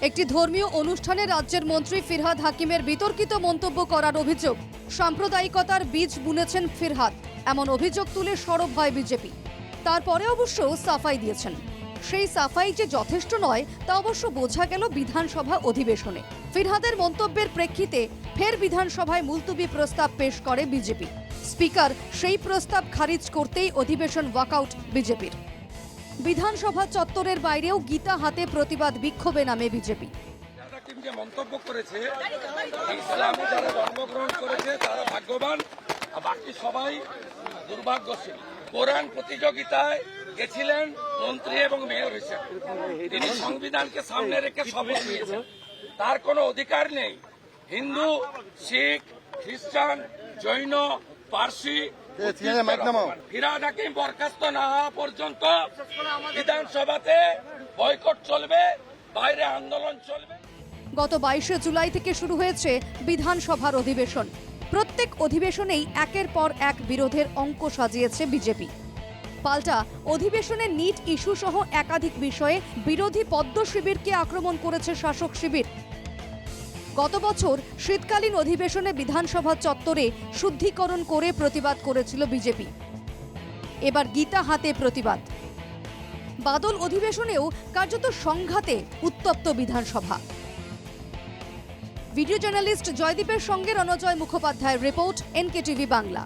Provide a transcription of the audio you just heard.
একটি ধর্মীয় অনুষ্ঠানে রাজ্যের মন্ত্রী ফিরহাদ হাকিমের বিতর্কিত মন্তব্য করার অভিযোগ। সাম্প্রদায়িকতার বীজ বুনেছেন ফিরহাদ, এমন অভিযোগ তুলে সরব হয় বিজেপি। তারপরে অবশ্য সাফাই দিয়েছেন। সেই সাফাই যে যথেষ্ট নয় তা অবশ্য বোঝা গেল বিধানসভা অধিবেশনে। ফিরহাদের মন্তব্যের প্রেক্ষিতে ফের বিধানসভায় মুলতবি প্রস্তাব পেশ করে বিজেপি। স্পিকার সেই প্রস্তাব খারিজ করতেই অধিবেশন ওয়াকআউট বিজেপির। বিধানসভা চত্বরের বাইরেও গীতা হাতে প্রতিবাদ বিক্ষোভে নামে বিজেপি। যে মন্তব্য করেছে, ইসলামে যারা জন্মগ্রহণ করেছে তারা ভাগ্যবান, বাকি সবাই দুর্ভাগ্যশীল। কোরআন প্রতিযোগিতায় গেছিলেন মন্ত্রী এবং মেয়র হিসেবে, তিনি সংবিধানকে সামনে রেখে শপথ নিয়েছেন। তার কোনো অধিকার নেই হিন্দু, শিখ, খ্রিস্টান, জৈন, পার্সি। ফিরহাদ হাকিম বরখাস্ত না হওয়া পর্যন্ত বিধানসভাতে বয়কট চলবে, বাইরে আন্দোলন চলবে। গত 22শে জুলাই থেকে শুরু হয়েছে বিধানসভার অধিবেশন। প্রত্যেক অধিবেশনেই একের পর এক বিরোধের অঙ্ক সাজিয়েছে বিজেপি। পাল্টা অধিবেশনে নিট ইস্যু সহ একাধিক বিষয়ে বিরোধী পদ্ম শিবিরকে আক্রমণ করেছে শাসক শিবির। গত বছর শীতকালীন অধিবেশনে বিধানসভা চত্বরে শুদ্ধিকরণ করে প্রতিবাদ করেছিল বিজেপি। এবার গীতা হাতে প্রতিবাদ। বাদল অধিবেশনেও কার্যত সংঘাতে উত্তপ্ত বিধানসভা। ভিডিও জার্নালিস্ট জয়দীপের সঙ্গে রণজয় মুখোপাধ্যায়ের রিপোর্ট, NKTV বাংলা।